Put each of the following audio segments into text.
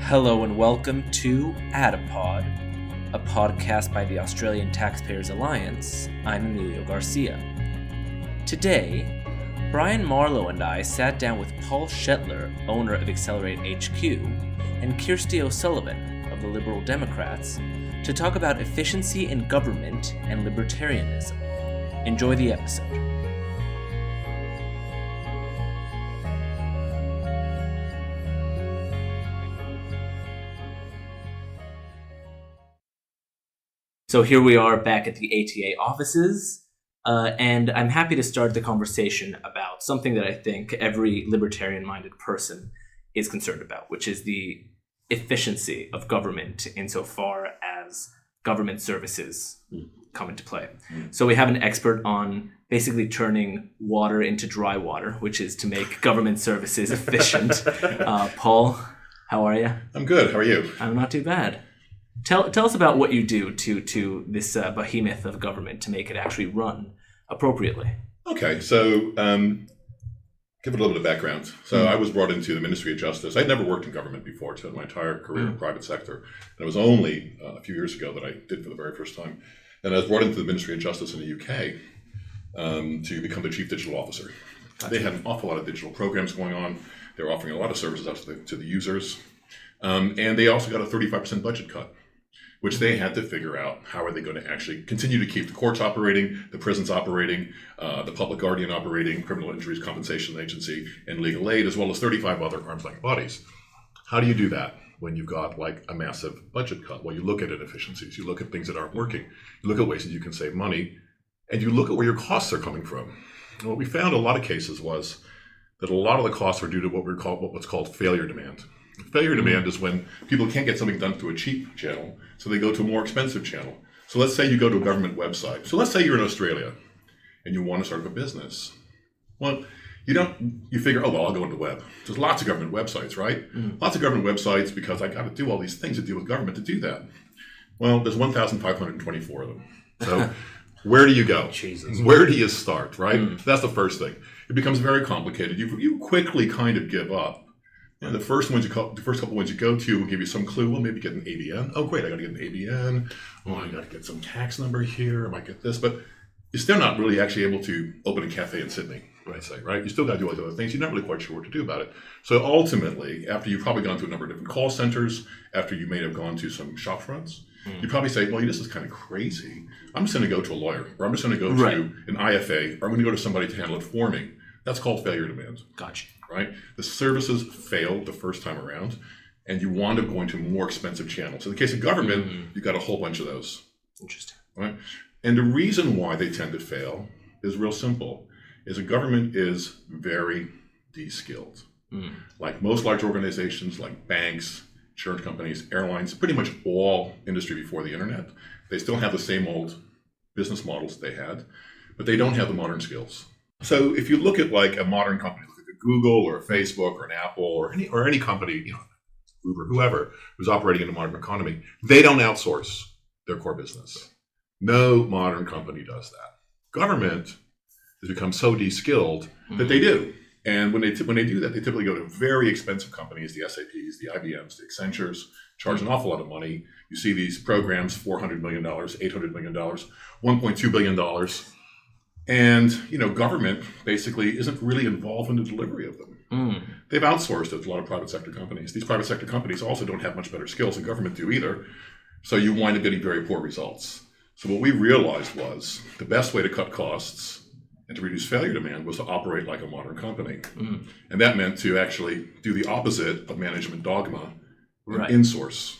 Hello and welcome to Adapod, a podcast by the Australian Taxpayers Alliance. I'm Emilio Garcia. Today, Brian Marlowe and I sat down with Paul Shetler, owner of Accelerate HQ, and Kirsty O'Sullivan of the Liberal Democrats to talk about efficiency in government and libertarianism. Enjoy the episode. So here we are back at the ATA offices, and I'm happy to start the conversation about something that I think every libertarian-minded person is concerned about, which is the efficiency of government insofar as government services come into play. So we have an expert on basically turning water into dry water, which is to make government services efficient. Paul, how are you? I'm good. How are you? I'm not too bad. Tell us about what you do to this behemoth of government to make it actually run appropriately. Okay, so give it a little bit of background. So I was brought into the Ministry of Justice. I'd never worked in government before, so my entire career in the private sector. And it was only a few years ago that I did for the very first time. And I was brought into the Ministry of Justice in the UK to become the Chief Digital Officer. Gotcha. They had an awful lot of digital programs going on. They were offering a lot of services out to the users. And they also got a 35% budget cut, which they had to figure out how are they going to actually continue to keep the courts operating, the prisons operating, the public guardian operating, criminal injuries compensation agency, and legal aid, as well as 35 other arm's length bodies. How do you do that when you've got like a massive budget cut? Well, you look at inefficiencies, you look at things that aren't working, you look at ways that you can save money, and you look at where your costs are coming from. And what we found in a lot of cases was that a lot of the costs were due to what's called failure demand. Failure demand is when people can't get something done through a cheap channel, so they go to a more expensive channel. So let's say you go to a government website. So let's say you're in Australia and you want to start up a business. Well, you figure, oh, well, I'll go on the web. There's lots of government websites, right? Lots of government websites because I got to do all these things to deal with government to do that. Well, there's 1,524 of them. So where do you go? Jesus. Where do you start, right? That's the first thing. It becomes very complicated. You quickly kind of give up. And the first couple ones you go to will give you some clue. Well, maybe get an ABN. Oh, great, I got to get an ABN. Oh, I got to get some tax number here. I might get this. But you're still not really actually able to open a cafe in Sydney, right? You still got to do all the other things. You're not really quite sure what to do about it. So ultimately, after you've probably gone to a number of different call centers, after you may have gone to some shop fronts, you probably say, well, this is kind of crazy. I'm just going to go to a lawyer, or I'm just going to go to an IFA, or I'm going to go to somebody to handle it for me. That's called failure demand. Gotcha. Right? The services failed the first time around, and you wound up going to a more expensive channels. In the case of government, you've got a whole bunch of those. Interesting. Right? And the reason why they tend to fail is real simple, is a government is very de-skilled. Like most large organizations, like banks, insurance companies, airlines, pretty much all industry before the internet, they still have the same old business models they had, but they don't have the modern skills. So if you look at like a modern company, look at Google or Facebook or an Apple or any company, Uber, whoever who's operating in a modern economy, they don't outsource their core business. No modern company does that. Government has become so de-skilled that they do. And when they do that, they typically go to very expensive companies, the SAPs, the IBMs, the Accentures, charge an awful lot of money. You see these programs, $400 million, $800 million, $1.2 billion. And, government basically isn't really involved in the delivery of them. They've outsourced it to a lot of private sector companies. These private sector companies also don't have much better skills than government do either. So you wind up getting very poor results. So what we realized was the best way to cut costs and to reduce failure demand was to operate like a modern company. And that meant to actually do the opposite of management dogma and insource.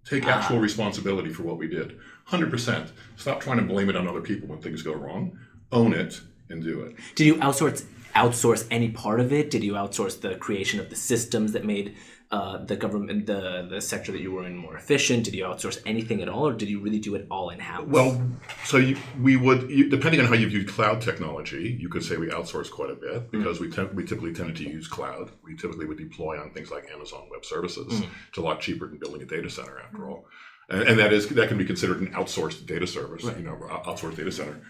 Take actual responsibility for what we did. 100%. Stop trying to blame it on other people when things go wrong. Own it and do it. Did you outsource any part of it? Did you outsource the creation of the systems that made the government, the sector that you were in, more efficient? Did you outsource anything at all, or did you really do it all in-house? Well, so we would, depending on how you view cloud technology, you could say we outsource quite a bit because we typically tended to use cloud. We typically would deploy on things like Amazon Web Services. It's a lot cheaper than building a data center, after all. And that can be considered an outsourced data service, outsourced data center.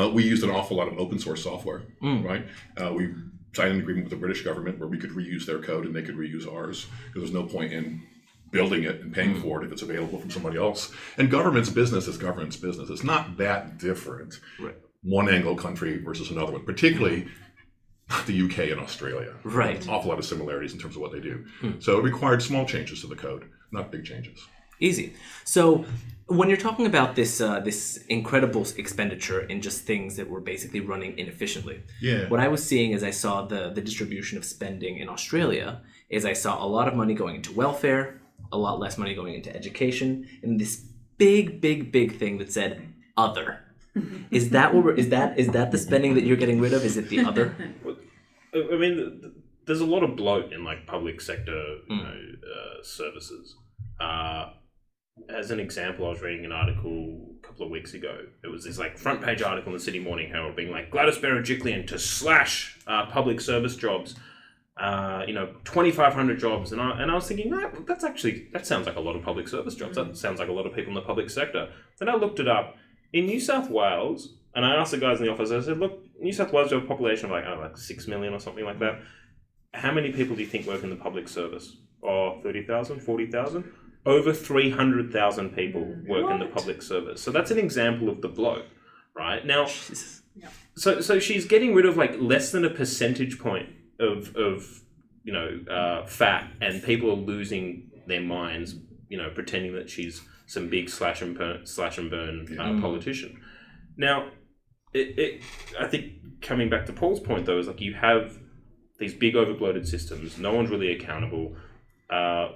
We used an awful lot of open source software, right? We signed an agreement with the British government where we could reuse their code and they could reuse ours, because there's no point in building it and paying for it if it's available from somebody else. And government's business is government's business. It's not that different. Right. One Anglo country versus another one, particularly the UK and Australia. Right. There's an awful lot of similarities in terms of what they do. So it required small changes to the code, not big changes. Easy. So when you're talking about this incredible expenditure in just things that were basically running inefficiently, what I was seeing as I saw the distribution of spending in Australia is I saw a lot of money going into welfare, a lot less money going into education, and this big thing that said other. Is that the spending that you're getting rid of? Is it the other? I mean, there's a lot of bloat in like public sector services. As an example, I was reading an article a couple of weeks ago. It was this like front page article in the Sydney Morning Herald being like Gladys Berejiklian to slash public service jobs, 2,500 jobs, and I was thinking that sounds like a lot of public service jobs. That sounds like a lot of people in the public sector. Then I looked it up in New South Wales, and I asked the guys in the office. I said, "Look, New South Wales, you have a population of like 6 million or something like that. How many people do you think work in the public service? 30,000, 40,000." Over 300,000 people work in the public service. So that's an example of the bloat, right? Now, so she's getting rid of like less than a percentage point of fat, and people are losing their minds, pretending that she's some big slash and burn politician. Now, I think coming back to Paul's point though is like you have these big overbloated systems. No one's really accountable.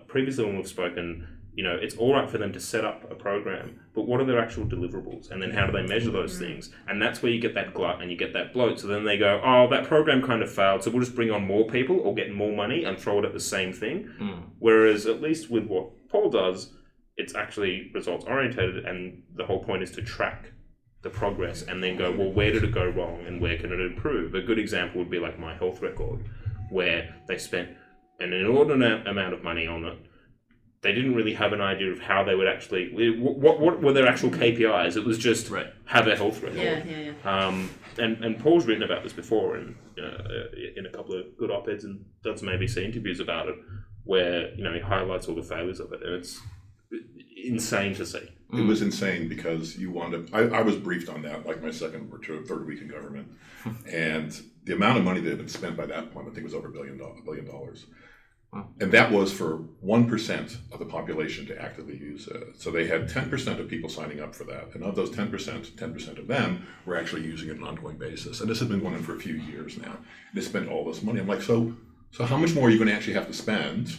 Previously when we've spoken, it's all right for them to set up a program, but what are their actual deliverables? And then how do they measure those things? And that's where you get that glut and you get that bloat. So then they go, oh, that program kind of failed, so we'll just bring on more people or get more money and throw it at the same thing. Whereas at least with what Paul does, it's actually results orientated, and the whole point is to track the progress and then go, well, where did it go wrong and where can it improve? A good example would be like My Health Record, where they spent an inordinate amount of money on it. They didn't really have an idea of how they would actually, what were their actual KPIs. It was just have a health record. And Paul's written about this before in a couple of good op-eds and done some ABC interviews about it, where he highlights all the failures of it, and it's insane to see. It was insane because I was briefed on that like my second or third week in government, and the amount of money that had been spent by that point, I think, was over $1 billion. And that was for 1% of the population to actively use it. So they had 10% of people signing up for that. And of those 10% of them were actually using it on an ongoing basis. And this has been going on for a few years now. They spent all this money. I'm like, so how much more are you going to actually have to spend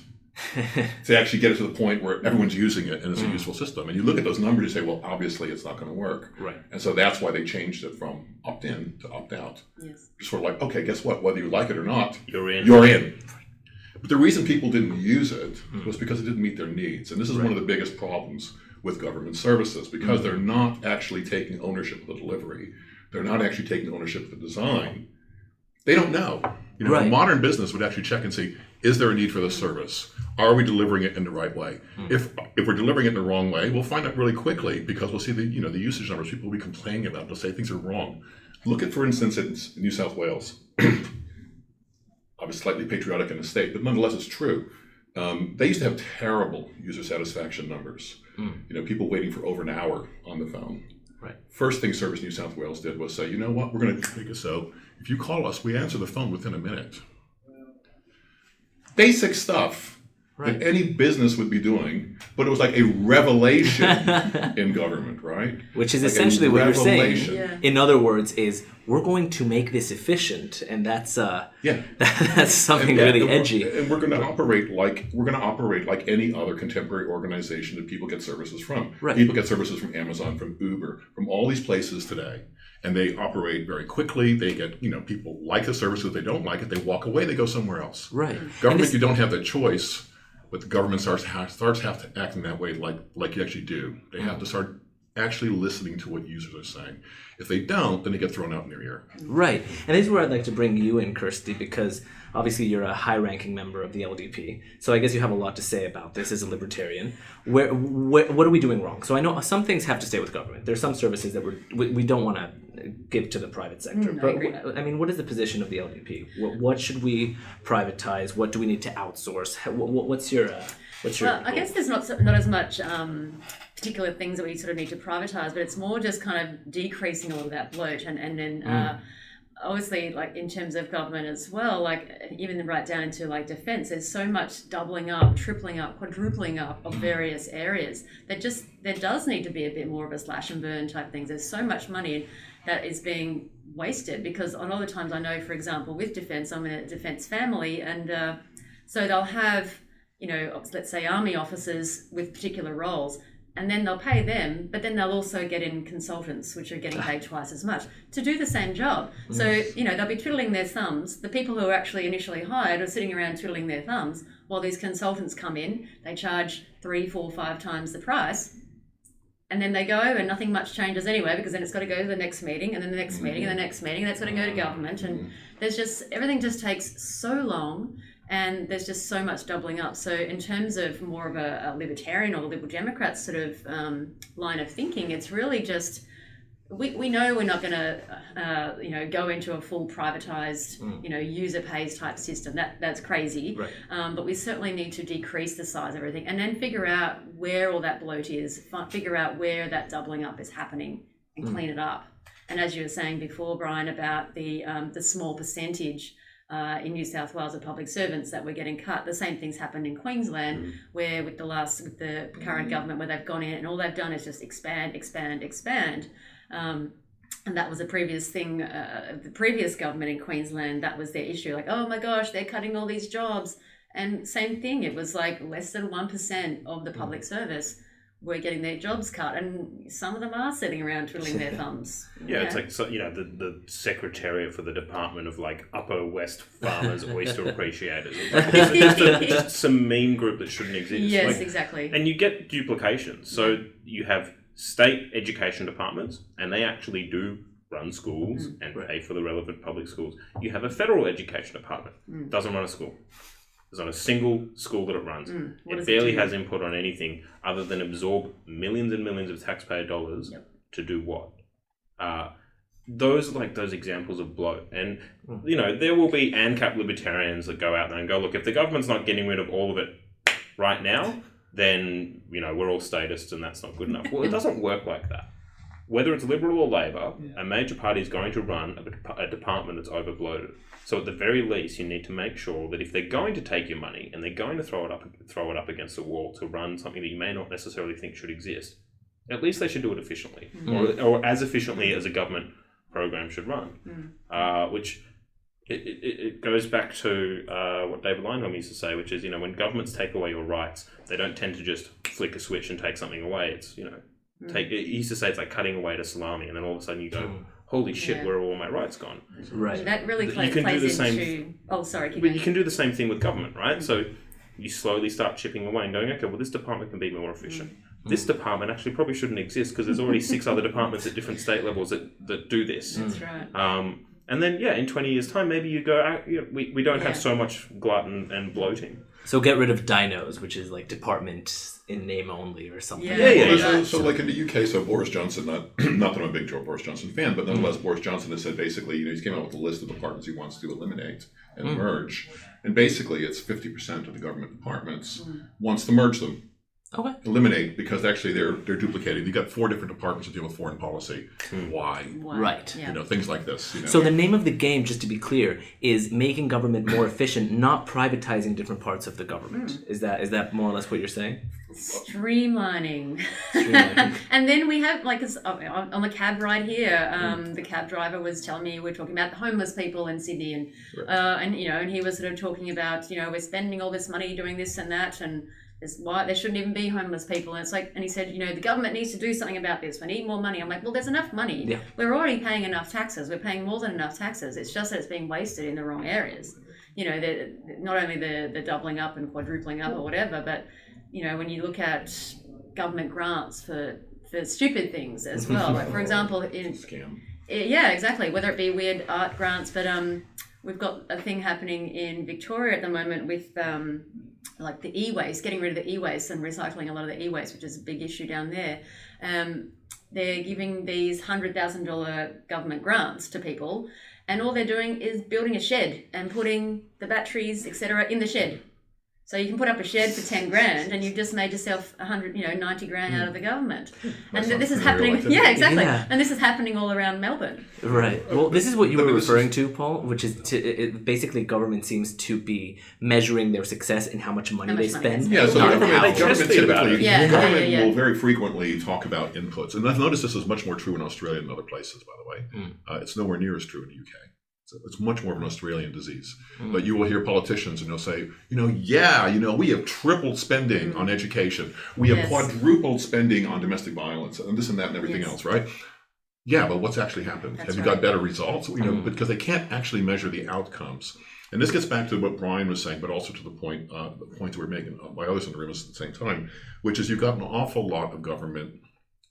to actually get it to the point where everyone's using it and it's a useful system? And you look at those numbers, you say, well, obviously it's not going to work. Right. And so that's why they changed it from opt-in to opt-out. Yes. Just sort of like, okay, guess what? Whether you like it or not, You're in. You're in. But the reason people didn't use it was because it didn't meet their needs. And this is one of the biggest problems with government services, because they're not actually taking ownership of the delivery. They're not actually taking ownership of the design. They don't know. A modern business would actually check and see, is there a need for this service? Are we delivering it in the right way? If we're delivering it in the wrong way, we'll find out really quickly, because we'll see the usage numbers. People will be complaining about it. They'll say things are wrong. Look at, for instance, in New South Wales. I was slightly patriotic in the state, but nonetheless, it's true. They used to have terrible user satisfaction numbers. People waiting for over an hour on the phone. Right. First thing Service New South Wales did was say, you know what, we're going to make it so if you call us, we answer the phone within a minute. Basic stuff that any business would be doing, but it was like a revelation in government, right? Which is like essentially what you're saying. Yeah. In other words, is we're going to make this efficient, and that's that's something really edgy. And we're going to operate like any other contemporary organization that people get services from. Right. People get services from Amazon, from Uber, from all these places today. And they operate very quickly. They get, people like the service. If they don't like it, they walk away, they go somewhere else. Right. Government, you don't have the choice, but the government starts have to act in that way like you actually do. They have to start actually listening to what users are saying. If they don't, then they get thrown out in their ear. Right. And this is where I'd like to bring you in, Kirsty, because obviously you're a high-ranking member of the LDP. So I guess you have a lot to say about this as a libertarian. What are we doing wrong? So I know some things have to stay with government. There's some services that we don't want to give to the private sector. But what is the position of the LDP? What should we privatize? What do we need to outsource? What's your... What's your I guess there's not as much particular things that we sort of need to privatise, but it's more just kind of decreasing all of that bloat and then obviously, like in terms of government as well, like even right down into like defence, there's so much doubling up, tripling up, quadrupling up of various areas that just there does need to be a bit more of a slash and burn type things. There's so much money that is being wasted because a lot of the times I know, for example, with defence, I'm in a defence family, and so they'll have, you know, let's say army officers with particular roles. And then they'll pay them, but then they'll also get in consultants, which are getting paid twice as much, to do the same job. So, you know, they'll be twiddling their thumbs. The people who are actually initially hired are sitting around twiddling their thumbs while these consultants come in. They charge 3, 4, 5 times the price. And then they go and nothing much changes anyway, because then it's got to go to the next meeting and then the next meeting and the next meeting. And that's got to go to government. And there's just, everything just takes so long. And there's just so much doubling up. So in terms of more of a libertarian or Liberal Democrat sort of line of thinking, it's really just, we know we're not going to, you know, go into a full privatised, you know, user pays type system. That's crazy. Right. But we certainly need to decrease the size of everything and then figure out where all that bloat is, figure out where that doubling up is happening and clean it up. And as you were saying before, Brian, about the small percentage in New South Wales of public servants that were getting cut. The same thing's happened in Queensland, where with the current government, where they've gone in and all they've done is just expand. And that was a previous thing, the previous government in Queensland, that was their issue. Like, oh my gosh, they're cutting all these jobs. And same thing, it was like less than 1% of the public service were getting their jobs cut, and some of them are sitting around twiddling their thumbs. Yeah, it's like, so, you know, the secretariat for the Department of like Upper West Farmers Oyster Appreciators. Like, just some mean group that shouldn't exist. Yes, like, exactly. And you get duplication. So you have state education departments, and they actually do run schools and pay for the relevant public schools. You have a federal education department, doesn't run a school. There's not a single school that it runs. It barely has input on anything other than absorb millions and millions of taxpayer dollars to do what? Those are like those examples of bloat. And, you know, there will be ANCAP libertarians that go out there and go, look, if the government's not getting rid of all of it right now, then, you know, we're all statists and that's not good enough. Well, it doesn't work like that. Whether it's Liberal or Labor, a major party is going to run a department that's overbloated. So at the very least, you need to make sure that if they're going to take your money and they're going to throw it up against the wall to run something that you may not necessarily think should exist, at least they should do it efficiently, or as efficiently as a government program should run. Which it goes back to what David Leinholm used to say, which is, you know, when governments take away your rights, they don't tend to just flick a switch and take something away. It's, you know, he used to say it's like cutting away to salami, and then all of a sudden you go, holy shit, where are all my rights gone? Right. That really plays into... Oh, sorry. But you can do the same thing with government, right? So you slowly start chipping away and going, okay, well, this department can be more efficient. This department actually probably shouldn't exist because there's already 6 other departments at different state levels that do this. That's right. And then, in 20 years' time, maybe you go, we don't have so much glutton and bloating. So get rid of dinos, which is like department in name only or something. So like in the UK, so Boris Johnson, not that I'm a big Boris Johnson fan, but nonetheless, Boris Johnson has said basically, you know, he's came out with a list of departments he wants to eliminate and merge. And basically it's 50% of the government departments wants to merge them. Okay. Eliminate, because actually they're duplicating. You've got 4 different departments that deal with foreign policy. Why? Right. You know, things like this. You know. So the name of the game, just to be clear, is making government more efficient, not privatizing different parts of the government. Is that more or less what you're saying? Streamlining. And then we have, like, on the cab ride here, the cab driver was telling me, we're talking about the homeless people in Sydney, and you know, and he was sort of talking about, you know, we're spending all this money doing this and that, and why there shouldn't even be homeless people. And it's like, and he said, you know, the government needs to do something about this. We need more money. I'm like, well, there's enough money. Yeah. We're already paying enough taxes. We're paying more than enough taxes. It's just that it's being wasted in the wrong areas. You know, not only the doubling up and quadrupling up or whatever, but, you know, when you look at government grants for stupid things as well. Like, for example, scam. Yeah, exactly. Whether it be weird art grants, but we've got a thing happening in Victoria at the moment with like the e-waste, getting rid of the e-waste and recycling a lot of the e-waste, which is a big issue down there. They're giving these $100,000 government grants to people, and all they're doing is building a shed and putting the batteries, etc., in the shed. So you can put up a shed for 10 grand and you've just made yourself 90 grand out of the government. And this is happening. Yeah, exactly. Yeah. And this is happening all around Melbourne. Right. Well, this is what you were referring to, Paul, which is basically government seems to be measuring their success in how much money they spend. Yeah, so government typically will very frequently talk about inputs. And I've noticed this is much more true in Australia than other places, by the way. It's nowhere near as true in the UK. So it's much more of an Australian disease. But you will hear politicians and they'll say, we have tripled spending on education. We have quadrupled spending on domestic violence and this and that and everything else, right? Yeah, but what's actually happened? Have you got better results? Because they can't actually measure the outcomes. And this gets back to what Brian was saying, but also to the point that we're making by others in the room at the same time, which is you've got an awful lot of government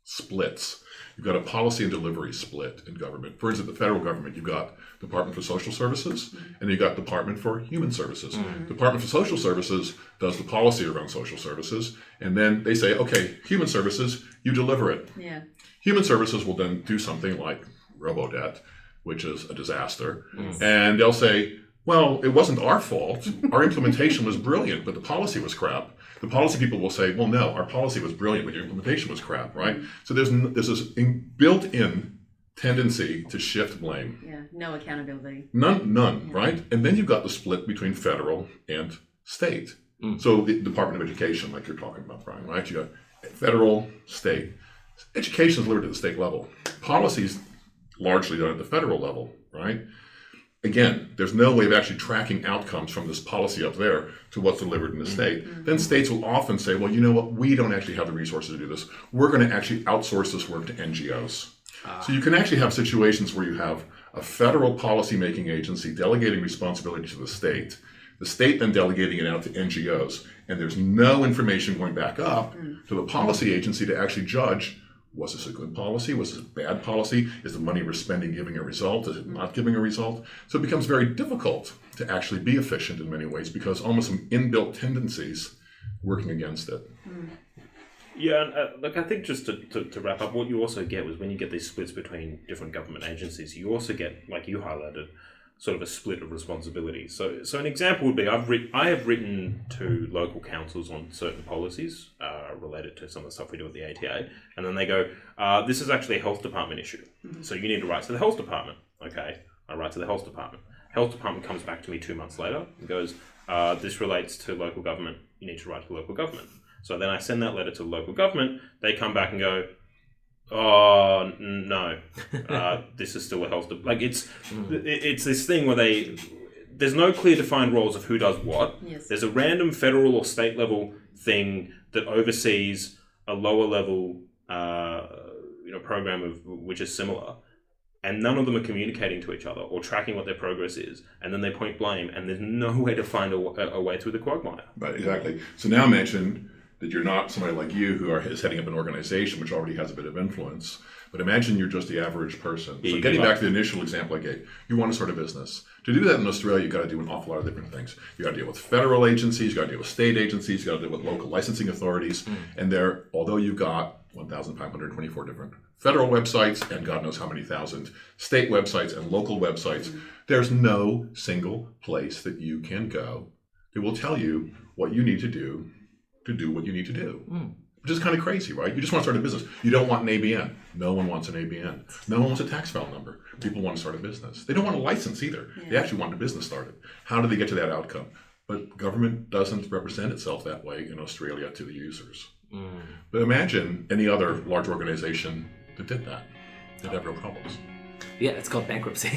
splits. You've got a policy and delivery split in government. For instance, the federal government, you've got Department for Social Services, and you've got Department for Human Services. Department for Social Services does the policy around social services, and then they say, okay, Human Services, you deliver it. Yeah. Human Services will then do something like robo-debt, which is a disaster, and they'll say, well, it wasn't our fault. Our implementation was brilliant, but the policy was crap. The policy people will say, well, no, our policy was brilliant, but your implementation was crap, right? So there's this built-in tendency to shift blame. Yeah, no accountability. None, right? And then you've got the split between federal and state. So the Department of Education, like you're talking about, Brian, right? You got federal, state. Education is delivered at the state level. Policy's largely done at the federal level, right? Again, there's no way of actually tracking outcomes from this policy up there to what's delivered in the state. Then states will often say, well, you know what? We don't actually have the resources to do this. We're going to actually outsource this work to NGOs. So you can actually have situations where you have a federal policymaking agency delegating responsibility to the state then delegating it out to NGOs, and there's no information going back up to the policy agency to actually judge, was this a good policy? Was this a bad policy? Is the money we're spending giving a result? Is it not giving a result? So it becomes very difficult to actually be efficient in many ways because almost some inbuilt tendencies working against it. Yeah, and look, I think just to wrap up, what you also get was when you get these splits between different government agencies, you also get, like you highlighted, sort of a split of responsibility. So an example would be I have written to local councils on certain policies related to some of the stuff we do with the ATA, and then they go, this is actually a health department issue, so you need to write to the health department. Okay, I write to the health department. Health department comes back to me 2 months later and goes, this relates to local government, you need to write to local government. So then I send that letter to local government, they come back and go, oh no, this is still a health like it's this thing where there's no clear defined roles of who does what. There's a random federal or state level thing that oversees a lower level program of which is similar, and none of them are communicating to each other or tracking what their progress is, and then they point blame, and there's no way to find a way through the quagmire. Right, exactly. So now mention that you're not somebody like you who is heading up an organization which already has a bit of influence. But imagine you're just the average person. So getting back to the initial example I gave, you want to start a business. To do that in Australia, you've got to do an awful lot of different things. You've got to deal with federal agencies, you've got to deal with state agencies, you've got to deal with local licensing authorities. And although you've got 1,524 different federal websites and God knows how many thousand state websites and local websites, there's no single place that you can go that will tell you what you need to do what you need to do. Which is kind of crazy, right? You just want to start a business. You don't want an ABN. No one wants an ABN. No one wants a tax file number. People want to start a business. They don't want a license either. They actually want a business started. How do they get to that outcome? But government doesn't represent itself that way in Australia to the users. But imagine any other large organization that did that. They'd have real problems. Yeah, it's called bankruptcy.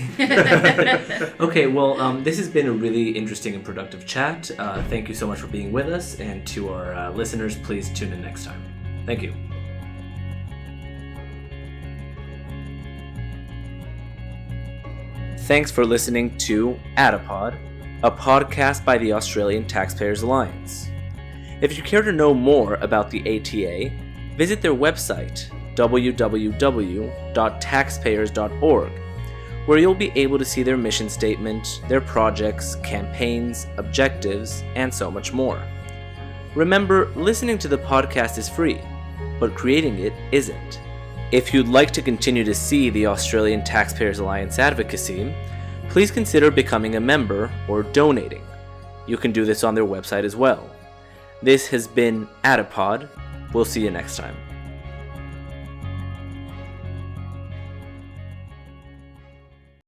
Okay, well, this has been a really interesting and productive chat. Thank you so much for being with us, and to our listeners, please tune in next time. Thank you. Thanks for listening to Attapod, a podcast by the Australian Taxpayers Alliance. If you care to know more about the ATA, visit their website, www.taxpayers.org, where you'll be able to see their mission statement, their projects, campaigns, objectives, and so much more. Remember, listening to the podcast is free, but creating it isn't. If you'd like to continue to see the Australian Taxpayers Alliance advocacy, please consider becoming a member or donating. you can do this on their website as well. This has been Adipod. We'll see you next time.